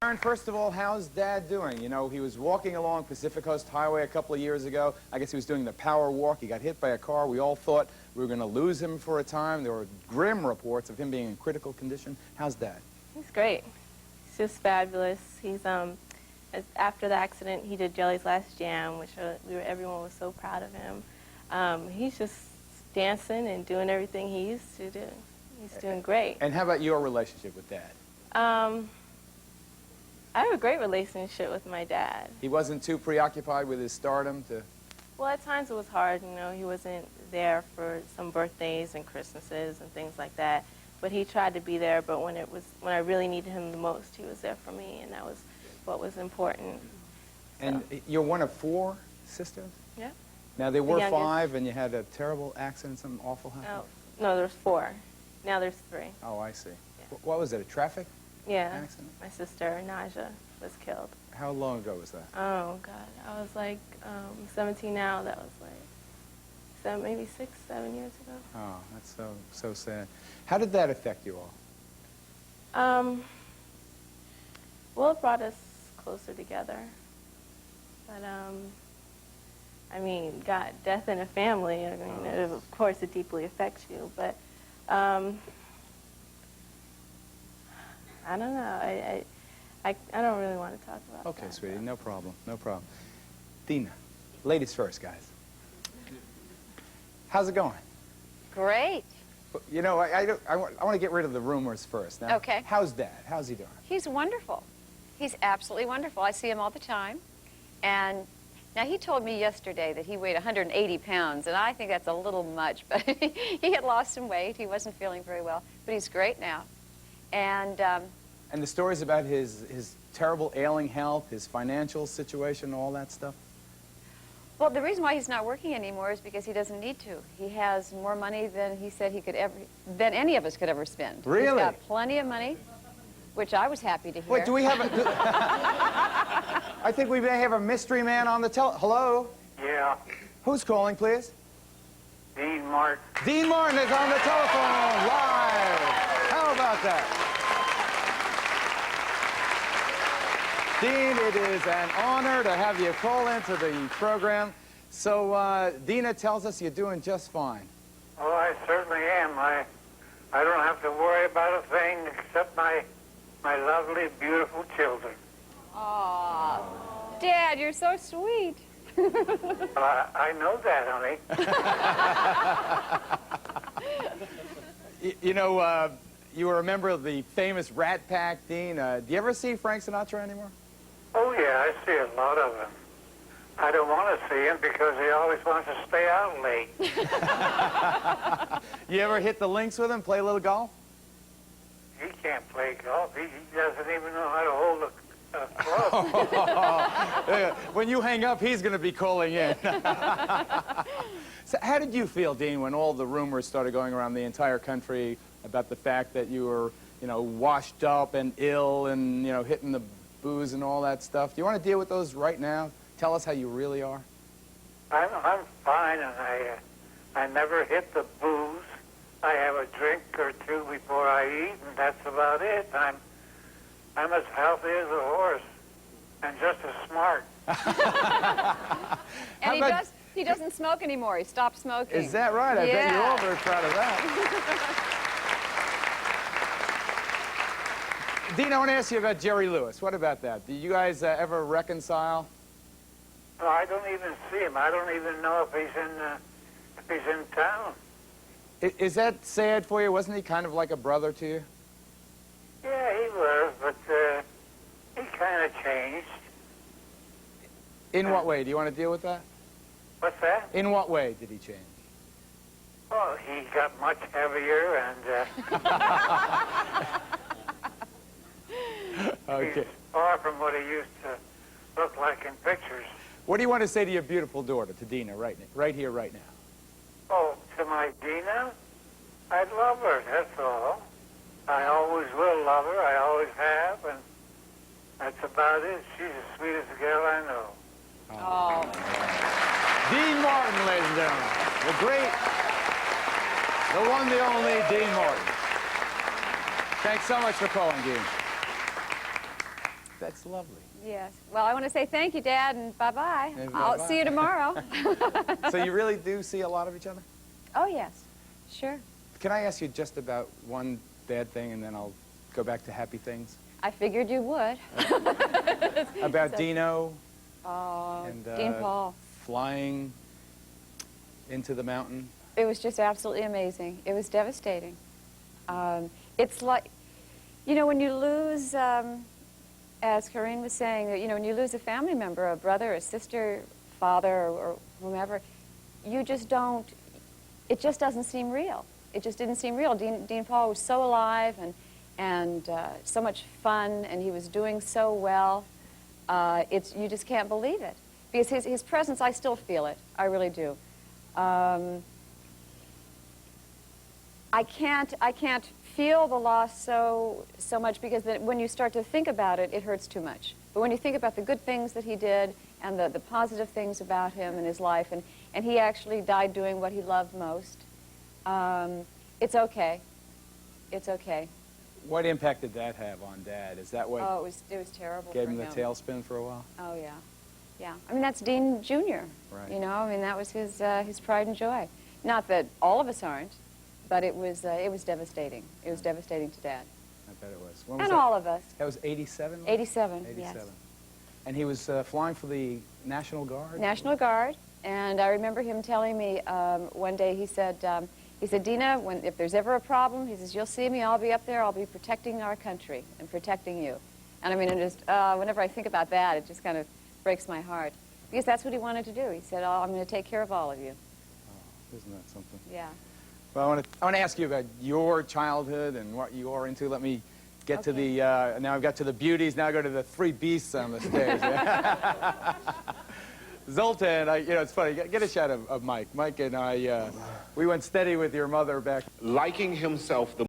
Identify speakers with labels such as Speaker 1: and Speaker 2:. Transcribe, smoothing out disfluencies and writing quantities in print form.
Speaker 1: Aaron, first of all, how's Dad doing? You know, he was walking along Pacific Coast Highway a couple of years ago. I guess he was doing the power walk. He got hit by a car. We all thought we were going to lose him for a time. There were grim reports of him being in critical condition. How's Dad?
Speaker 2: He's great. He's just fabulous. He's after the accident, he did Jelly's Last Jam, which everyone was so proud of him. He's just dancing and doing everything he used to do. He's doing great.
Speaker 1: And how about your relationship with Dad?
Speaker 2: I have a great relationship with my dad.
Speaker 1: He wasn't too preoccupied with his stardom to...
Speaker 2: Well, at times it was hard, you know. He wasn't there for some birthdays and Christmases and things like that. But he tried to be there, but when I really needed him the most, he was there for me, and that was what was important.
Speaker 1: And you're one of 4 sisters?
Speaker 2: Yeah.
Speaker 1: Now, there were 5, and you had a terrible accident, something awful happened?
Speaker 2: No, there's 4. Now there's 3.
Speaker 1: Oh, I see.
Speaker 2: Yeah.
Speaker 1: What was it, a traffic
Speaker 2: accident?
Speaker 1: Yeah,
Speaker 2: my sister, Naja, was killed.
Speaker 1: How long ago was that?
Speaker 2: Oh, God. I was like 17 now. That was like maybe 6, 7 years ago.
Speaker 1: Oh, that's so sad. How did that affect you all?
Speaker 2: Well, it brought us closer together. But, I mean, God, death in a family, I mean, of course it deeply affects you. But, I don't know. I don't really want to talk about that.
Speaker 1: Okay, sweetie, no problem, no problem. Deana, ladies first, guys. How's it going?
Speaker 3: Great.
Speaker 1: You know, I want to get rid of the rumors first. Now,
Speaker 3: okay.
Speaker 1: How's Dad? How's he doing?
Speaker 3: He's wonderful. He's absolutely wonderful. I see him all the time. And now he told me yesterday that he weighed 180 pounds, and I think that's a little much, but he had lost some weight. He wasn't feeling very well, but he's great now. And
Speaker 1: the stories about his terrible ailing health, his financial situation, all that stuff?
Speaker 3: Well, the reason why he's not working anymore is because he doesn't need to. He has more money than he said he could than any of us could ever spend.
Speaker 1: Really?
Speaker 3: He's got plenty of money, which I was happy to hear.
Speaker 1: Wait, do we have a... I think we may have a mystery man on the Hello?
Speaker 4: Yeah.
Speaker 1: Who's calling, please?
Speaker 4: Dean Martin.
Speaker 1: Dean Martin is on the telephone, live. How about that? Dean, it is an honor to have you call into the program. So, Deana tells us you're doing just fine.
Speaker 4: Oh, I certainly am. I don't have to worry about a thing except my lovely, beautiful children.
Speaker 3: Aw, Dad, you're so sweet.
Speaker 4: I know that,
Speaker 1: honey. You know, you were a member of the famous Rat Pack, Dean. Do you ever see Frank Sinatra anymore?
Speaker 4: Oh, yeah, I see a lot of him. I don't want to see him because he always wants to stay out late.
Speaker 1: You ever hit the links with him, play a little golf?
Speaker 4: He can't play golf. He doesn't even know how to hold a club.
Speaker 1: When you hang up, he's going to be calling in. So how did you feel, Dean, when all the rumors started going around the entire country about the fact that you were, you know, washed up and ill and, you know, hitting the booze and all that stuff? Do you want to deal with those right now? Tell us how you really are.
Speaker 4: I'm fine, and I never hit the booze. I have a drink or two before I eat, and that's about it. I'm as healthy as a horse, and just as smart.
Speaker 3: And he doesn't smoke anymore. He stopped smoking.
Speaker 1: Is that right? I bet you're all very proud of that. Dean, I want to ask you about Jerry Lewis. What about that? Do you guys ever reconcile?
Speaker 4: No, I don't even see him. I don't even know if he's in town.
Speaker 1: Is that sad for you? Wasn't he kind of like a brother to you?
Speaker 4: Yeah, he was, but he kind of changed.
Speaker 1: In what way? Do you want to deal with that?
Speaker 4: What's that?
Speaker 1: In what way did he change?
Speaker 4: Well, he got much heavier, and
Speaker 1: okay.
Speaker 4: He's far from what he used to look like in pictures.
Speaker 1: What do you want to say to your beautiful daughter, to Deana, right here, right now?
Speaker 4: Oh, to my Deana? I love her, that's all. I always will love her, I always have, and that's about it. She's the sweetest girl I know.
Speaker 3: Oh.
Speaker 1: Dean Martin, ladies and gentlemen. The great, the one, the only Dean Martin. Thanks so much for calling, Dean. That's lovely.
Speaker 3: Yes. Well, I want to say thank you, Dad, and bye-bye.
Speaker 1: And
Speaker 3: I'll
Speaker 1: bye-bye.
Speaker 3: see you tomorrow.
Speaker 1: So you really do see a lot of each other?
Speaker 3: Oh, yes. Sure.
Speaker 1: Can I ask you just about one bad thing, and then I'll go back to happy things?
Speaker 3: I figured you would.
Speaker 1: About Dino
Speaker 3: Oh,
Speaker 1: and
Speaker 3: Dean Paul.
Speaker 1: flying into the mountain.
Speaker 3: It was just absolutely amazing. It was devastating. It's like, you know, when you lose, as Corinne was saying, that, you know, when you lose a family member, a brother, a sister, father, or whomever, you just don't, it just doesn't seem real. It just didn't seem real. Dean Paul was so alive and so much fun, and he was doing so well. You just can't believe it. Because his presence, I still feel it. I really do. I can't feel the loss so much because when you start to think about it, it hurts too much. But when you think about the good things that he did and the positive things about him and his life, and he actually died doing what he loved most, it's okay. It's okay.
Speaker 1: What impact did that have on Dad? Is that what
Speaker 3: Oh, it was terrible
Speaker 1: gave
Speaker 3: for
Speaker 1: him the tailspin for a while?
Speaker 3: Oh, yeah. Yeah. I mean, that's Dean Jr.
Speaker 1: Right.
Speaker 3: You know, I mean, that was his pride and joy. Not that all of us aren't, but it was devastating. It was devastating to Dad.
Speaker 1: I bet it was. When was
Speaker 3: And
Speaker 1: that?
Speaker 3: all of us.
Speaker 1: That was 87?
Speaker 3: 87,
Speaker 1: 87.
Speaker 3: yes.
Speaker 1: And he was flying for the National Guard?
Speaker 3: National Guard. And I remember him telling me one day, he said, Deana, if there's ever a problem, he says, you'll see me, I'll be up there, I'll be protecting our country and protecting you. And I mean, whenever I think about that, it just kind of breaks my heart. Because that's what he wanted to do. He said, oh, I'm going to take care of all of you.
Speaker 1: Oh, isn't that something?
Speaker 3: Yeah.
Speaker 1: Well, I want to ask you about your childhood and what you are into. Let me get to the, now I've got to the beauties, now I go to the three beasts on the stage. Zoltan, you know, it's funny, get a shot of Mike. Mike and I, we went steady with your mother back.
Speaker 5: Liking himself the